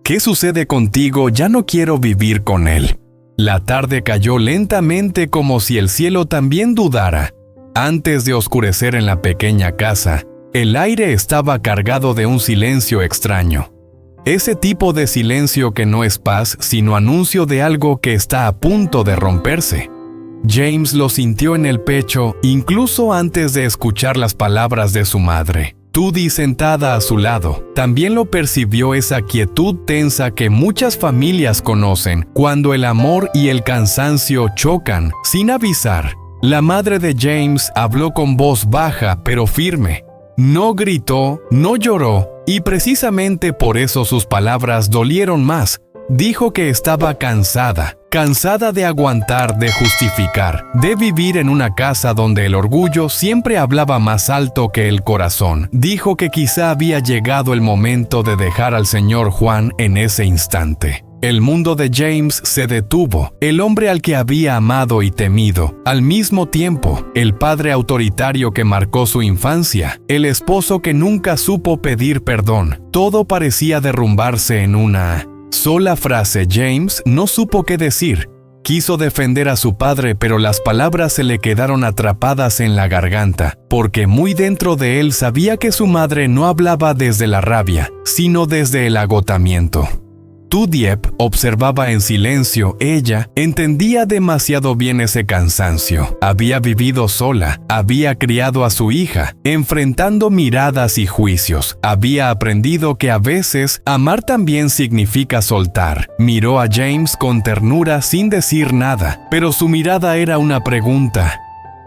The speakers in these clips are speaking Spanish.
¿Qué sucede contigo? Ya no quiero vivir con él. La tarde cayó lentamente como si el cielo también dudara. Antes de oscurecer en la pequeña casa, el aire estaba cargado de un silencio extraño. Ese tipo de silencio que no es paz, sino anuncio de algo que está a punto de romperse. James lo sintió en el pecho, incluso antes de escuchar las palabras de su madre. Tudy, sentada a su lado, también lo percibió, esa quietud tensa que muchas familias conocen cuando el amor y el cansancio chocan sin avisar. La madre de James habló con voz baja pero firme. No gritó, no lloró, y precisamente por eso sus palabras dolieron más. Dijo que estaba cansada de aguantar, de justificar, de vivir en una casa donde el orgullo siempre hablaba más alto que el corazón. Dijo que quizá había llegado el momento de dejar al señor Juan en ese instante. El mundo de James se detuvo, el hombre al que había amado y temido, al mismo tiempo, el padre autoritario que marcó su infancia, el esposo que nunca supo pedir perdón. Todo parecía derrumbarse en una sola frase. James no supo qué decir. Quiso defender a su padre, pero las palabras se le quedaron atrapadas en la garganta, porque muy dentro de él sabía que su madre no hablaba desde la rabia, sino desde el agotamiento. Tudy observaba en silencio. Ella entendía demasiado bien ese cansancio. Había vivido sola, había criado a su hija, enfrentando miradas y juicios. Había aprendido que a veces amar también significa soltar. Miró a James con ternura sin decir nada, pero su mirada era una pregunta.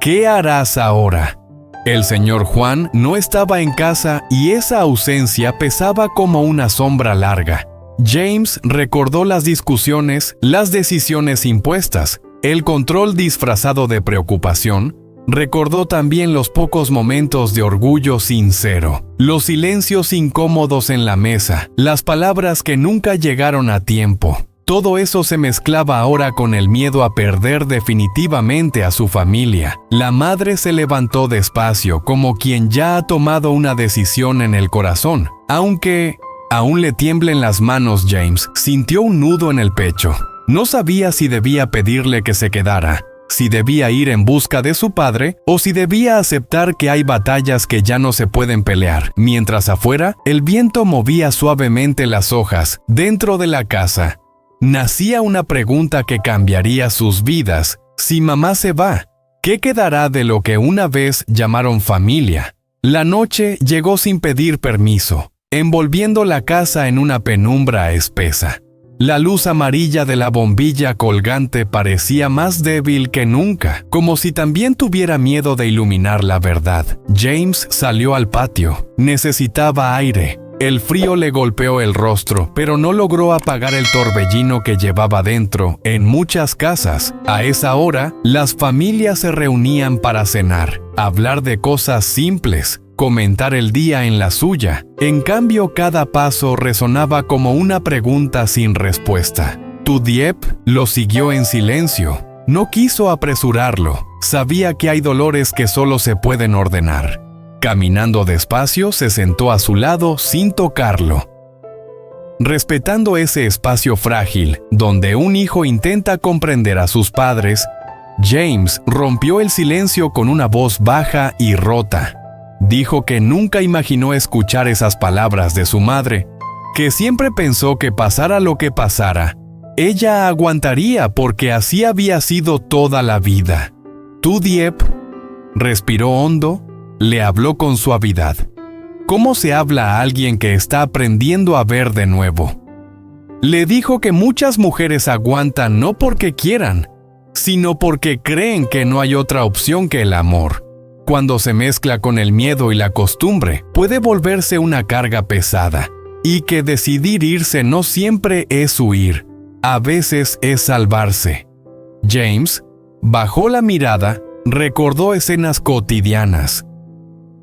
¿Qué harás ahora? El señor Juan no estaba en casa y esa ausencia pesaba como una sombra larga. James recordó las discusiones, las decisiones impuestas, el control disfrazado de preocupación. Recordó también los pocos momentos de orgullo sincero, los silencios incómodos en la mesa, las palabras que nunca llegaron a tiempo. Todo eso se mezclaba ahora con el miedo a perder definitivamente a su familia. La madre se levantó despacio, como quien ya ha tomado una decisión en el corazón, aunque aún le tiemblen las manos. James sintió un nudo en el pecho. No sabía si debía pedirle que se quedara, si debía ir en busca de su padre o si debía aceptar que hay batallas que ya no se pueden pelear. Mientras afuera, el viento movía suavemente las hojas. Dentro de la casa, nacía una pregunta que cambiaría sus vidas. Si mamá se va, ¿qué quedará de lo que una vez llamaron familia? La noche llegó sin pedir permiso, envolviendo la casa en una penumbra espesa. La luz amarilla de la bombilla colgante parecía más débil que nunca, como si también tuviera miedo de iluminar la verdad. James salió al patio. Necesitaba aire. El frío le golpeó el rostro, pero no logró apagar el torbellino que llevaba dentro. En muchas casas, a esa hora, las familias se reunían para cenar, hablar de cosas simples, comentar el día en la suya. En cambio, cada paso resonaba como una pregunta sin respuesta. Tudy lo siguió en silencio. No quiso apresurarlo. Sabía que hay dolores que solo se pueden ordenar. Caminando despacio, se sentó a su lado sin tocarlo. Respetando ese espacio frágil, donde un hijo intenta comprender a sus padres, James rompió el silencio con una voz baja y rota. Dijo que nunca imaginó escuchar esas palabras de su madre, que siempre pensó que pasara lo que pasara, ella aguantaría porque así había sido toda la vida. Tudy respiró hondo, le habló con suavidad. ¿Cómo se habla a alguien que está aprendiendo a ver de nuevo? Le dijo que muchas mujeres aguantan no porque quieran, sino porque creen que no hay otra opción que el amor. Cuando se mezcla con el miedo y la costumbre, puede volverse una carga pesada, y que decidir irse no siempre es huir, a veces es salvarse. James bajó la mirada, recordó escenas cotidianas.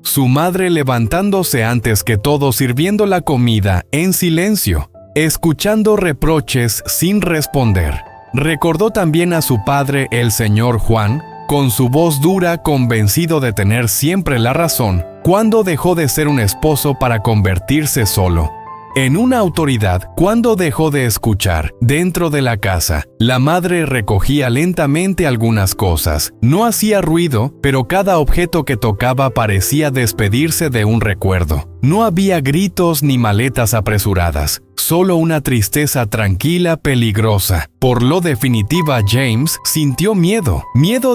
Su madre levantándose antes que todos, sirviendo la comida en silencio, escuchando reproches sin responder. Recordó también a su padre, el señor Juan, con su voz dura, convencido de tener siempre la razón, cuando dejó de ser un esposo para convertirse solo En una autoridad, cuando dejó de escuchar, dentro de la casa, la madre recogía lentamente algunas cosas. No hacía ruido, pero cada objeto que tocaba parecía despedirse de un recuerdo. No había gritos ni maletas apresuradas, solo una tristeza tranquila, peligrosa. Por lo definitiva, James sintió miedo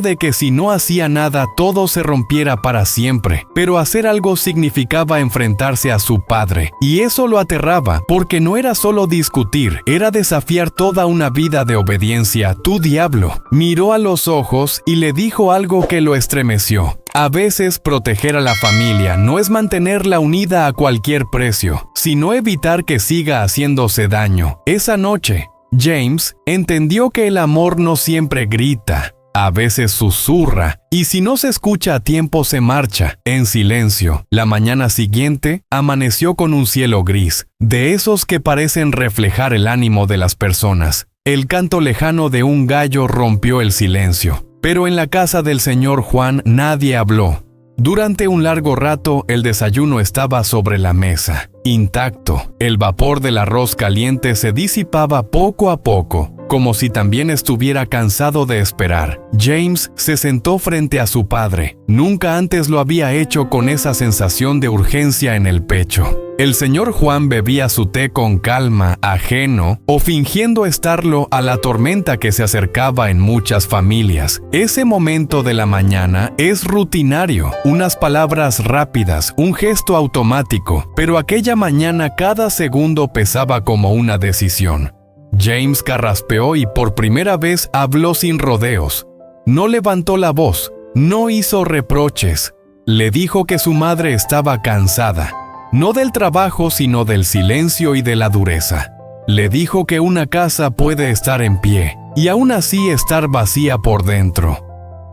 de que si no hacía nada todo se rompiera para siempre. Pero hacer algo significaba enfrentarse a su padre, y eso lo aterraba, porque no era solo discutir, era desafiar toda una vida de obediencia. «Tu diablo». Miró a los ojos y le dijo algo que lo estremeció. A veces proteger a la familia no es mantenerla unida a cualquier precio, sino evitar que siga haciéndose daño. Esa noche, James entendió que el amor no siempre grita, a veces susurra, y si no se escucha a tiempo se marcha, en silencio. La mañana siguiente amaneció con un cielo gris, de esos que parecen reflejar el ánimo de las personas. El canto lejano de un gallo rompió el silencio. Pero en la casa del señor Juan nadie habló. Durante un largo rato el desayuno estaba sobre la mesa, intacto. El vapor del arroz caliente se disipaba poco a poco, como si también estuviera cansado de esperar. James se sentó frente a su padre. Nunca antes lo había hecho con esa sensación de urgencia en el pecho. El señor Juan bebía su té con calma, ajeno o fingiendo estarlo a la tormenta que se acercaba en muchas familias. Ese momento de la mañana es rutinario, unas palabras rápidas, un gesto automático, pero aquella mañana cada segundo pesaba como una decisión. James carraspeó y por primera vez habló sin rodeos. No levantó la voz, no hizo reproches. Le dijo que su madre estaba cansada. No del trabajo, sino del silencio y de la dureza. Le dijo que una casa puede estar en pie, y aún así estar vacía por dentro.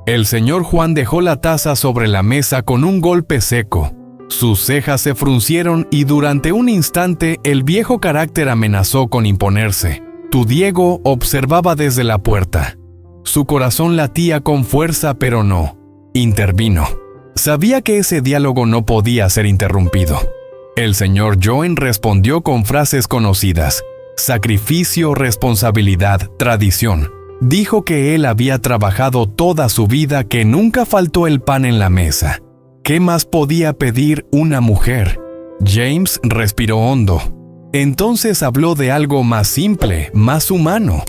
El señor Juan dejó la taza sobre la mesa con un golpe seco. Sus cejas se fruncieron y durante un instante el viejo carácter amenazó con imponerse. Tu Diego observaba desde la puerta. Su corazón latía con fuerza, pero no. Intervino. Sabía que ese diálogo no podía ser interrumpido. El señor Joen respondió con frases conocidas: sacrificio, responsabilidad, tradición. Dijo que él había trabajado toda su vida, que nunca faltó el pan en la mesa. ¿Qué más podía pedir una mujer? James respiró hondo. Entonces habló de algo más simple, más humano.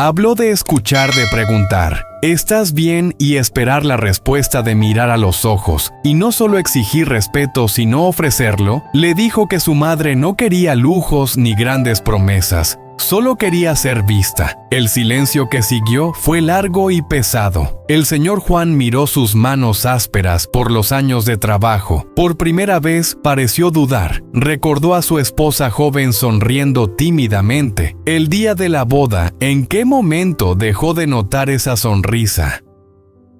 Habló de escuchar, de preguntar, ¿estás bien? Y esperar la respuesta, de mirar a los ojos, y no solo exigir respeto, sino ofrecerlo. Le dijo que su madre no quería lujos ni grandes promesas, solo quería ser vista. El silencio que siguió fue largo y pesado. El señor Juan miró sus manos ásperas por los años de trabajo. Por primera vez pareció dudar. Recordó a su esposa joven sonriendo tímidamente. El día de la boda, ¿en qué momento dejó de notar esa sonrisa?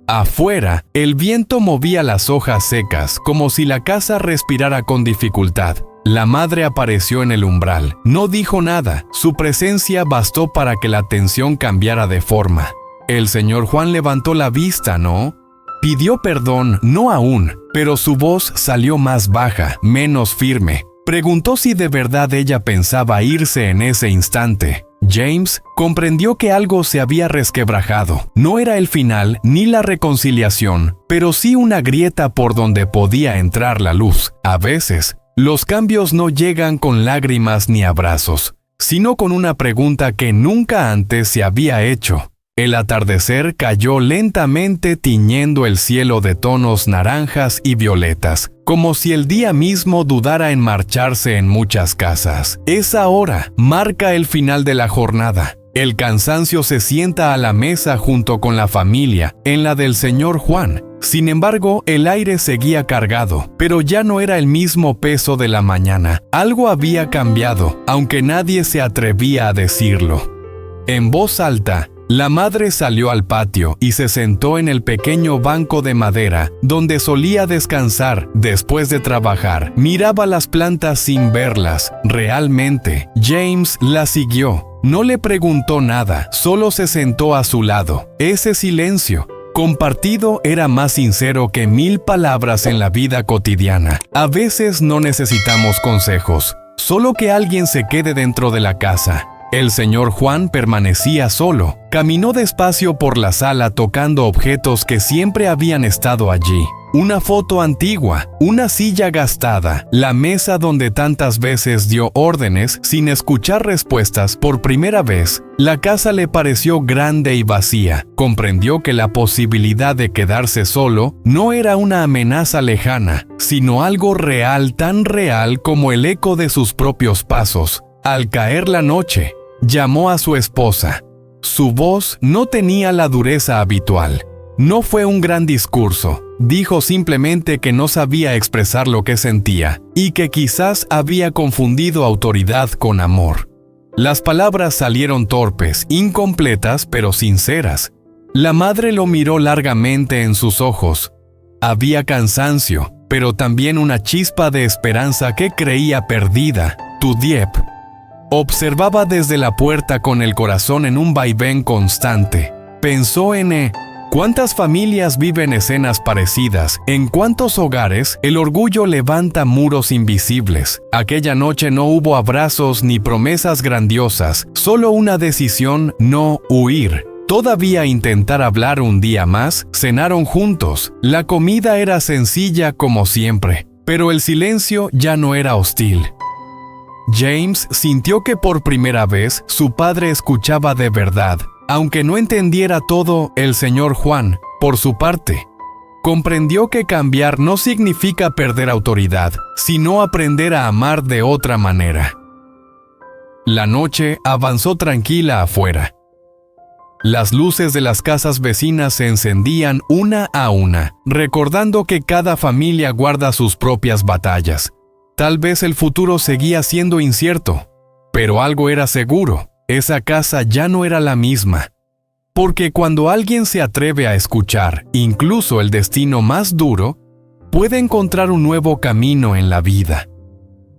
Afuera, el viento movía las hojas secas, como si la casa respirara con dificultad. La madre apareció en el umbral. No dijo nada. Su presencia bastó para que la tensión cambiara de forma. El señor Juan levantó la vista, ¿no? Pidió perdón, no aún, pero su voz salió más baja, menos firme. Preguntó si de verdad ella pensaba irse en ese instante. James comprendió que algo se había resquebrajado. No era el final ni la reconciliación, pero sí una grieta por donde podía entrar la luz. A veces, los cambios no llegan con lágrimas ni abrazos, sino con una pregunta que nunca antes se había hecho. El atardecer cayó lentamente, tiñendo el cielo de tonos naranjas y violetas, como si el día mismo dudara en marcharse en muchas casas. Esa hora marca el final de la jornada. El cansancio se sienta a la mesa junto con la familia, en la del señor Juan. Sin embargo, el aire seguía cargado, pero ya no era el mismo peso de la mañana. Algo había cambiado, aunque nadie se atrevía a decirlo. En voz alta, la madre salió al patio y se sentó en el pequeño banco de madera donde solía descansar después de trabajar. Miraba las plantas sin verlas. Realmente, James la siguió. No le preguntó nada, solo se sentó a su lado. Ese silencio compartido era más sincero que 1000 palabras en la vida cotidiana. A veces no necesitamos consejos, Solo que alguien se quede dentro de la casa. El señor Juan permanecía solo. Caminó despacio por la sala tocando objetos que siempre habían estado allí. Una foto antigua, una silla gastada, la mesa donde tantas veces dio órdenes sin escuchar respuestas por primera vez. La casa le pareció grande y vacía. Comprendió que la posibilidad de quedarse solo no era una amenaza lejana, sino algo real, tan real como el eco de sus propios pasos. Al caer la noche, llamó a su esposa. Su voz no tenía la dureza habitual. No fue un gran discurso. Dijo simplemente que no sabía expresar lo que sentía y que quizás había confundido autoridad con amor. Las palabras salieron torpes, incompletas, pero sinceras. La madre lo miró largamente en sus ojos. Había cansancio, pero también una chispa de esperanza que creía perdida. Tudiep observaba desde la puerta con el corazón en un vaivén constante. Pensó en ¿cuántas familias viven escenas parecidas? ¿En cuántos hogares el orgullo levanta muros invisibles? Aquella noche no hubo abrazos ni promesas grandiosas, solo una decisión: no huir. Todavía intentar hablar un día más. Cenaron juntos. La comida era sencilla como siempre, pero el silencio ya no era hostil. James sintió que por primera vez su padre escuchaba de verdad. Aunque no entendiera todo, el señor Juan, por su parte, comprendió que cambiar no significa perder autoridad, sino aprender a amar de otra manera. La noche avanzó tranquila afuera. Las luces de las casas vecinas se encendían una a una, recordando que cada familia guarda sus propias batallas. Tal vez el futuro seguía siendo incierto, pero algo era seguro. Esa casa ya no era la misma. Porque cuando alguien se atreve a escuchar, incluso el destino más duro, puede encontrar un nuevo camino en la vida.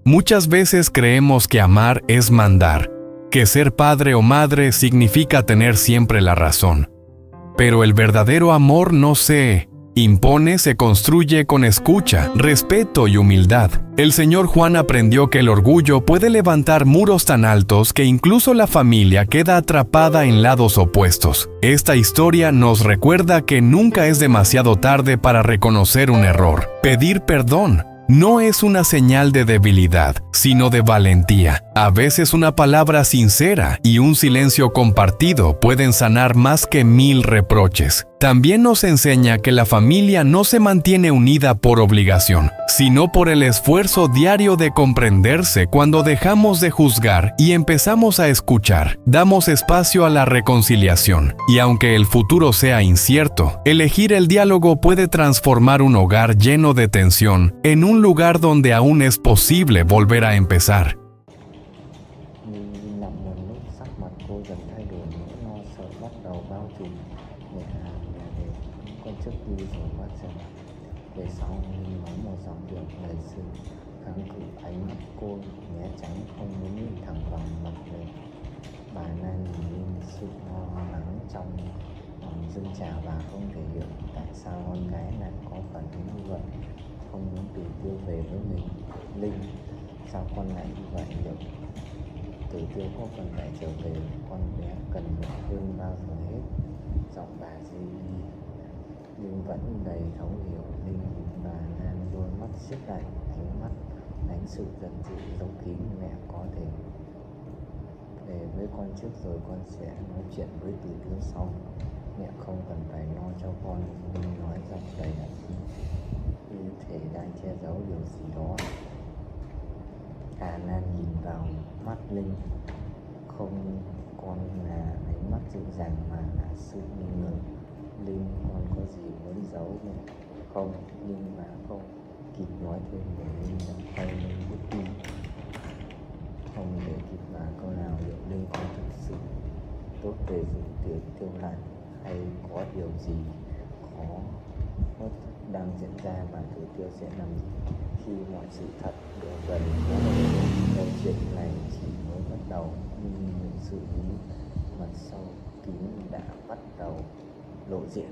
Muchas veces creemos que amar es mandar, que ser padre o madre significa tener siempre la razón. Pero el verdadero amor no se impone, se construye con escucha, respeto y humildad. El señor Juan aprendió que el orgullo puede levantar muros tan altos que incluso la familia queda atrapada en lados opuestos. Esta historia nos recuerda que nunca es demasiado tarde para reconocer un error. Pedir perdón no es una señal de debilidad, sino de valentía. A veces una palabra sincera y un silencio compartido pueden sanar más que 1000 reproches. También nos enseña que la familia no se mantiene unida por obligación, sino por el esfuerzo diario de comprenderse. Cuando dejamos de juzgar y empezamos a escuchar, damos espacio a la reconciliación. Y aunque el futuro sea incierto, elegir el diálogo puede transformar un hogar lleno de tensión en un lugar donde aún es posible volver a empezar. Về sau nói một dòng điệu lời xưa, kháng cự ánh mắt cô né tránh không muốn nhìn thẳng vào mặt người. Bà Nan nhìn lên sự lo lắng trong lòng dâng trào và không thể hiểu tại sao con gái lại có phản ứng như vậy, không muốn Tử Tiêu về với mình. Linh, sao con lại như vậy nhỉ? Tử Tiêu có cần phải trở về, con bé cần mẹ hơn bao giờ hết. Giọng bà Di nhưng vẫn đầy thấu hiểu. Linh và Nan đôi mắt siết lại, ánh mắt đánh sự giận dữ giấu kín. Mẹ có thể về với con trước rồi con sẽ nói chuyện với Tử Tiêu sau. Mẹ không cần phải lo cho con. Linh nói giọng đầy hận như thể đang che giấu điều gì đó. Nan nhìn vào mắt Linh, không còn là ánh mắt dịu dàng mà là sự nghi ngờ. Linh, con có gì muốn giấu mẹ không? Nhưng mà không kịp nói thêm để Linh đã quay lên bước đi. Không để kịp nói câu nào, liệu Linh có thực sự tốt về Tử Tiêu lại, hay có điều gì khó mất đang diễn ra và Tử Tiêu sẽ làm gì khi mọi sự thật đều gần? Câu chuyện này chỉ mới bắt đầu, nhưng những sự bí mật sâu kín đã bắt đầu lộ diện.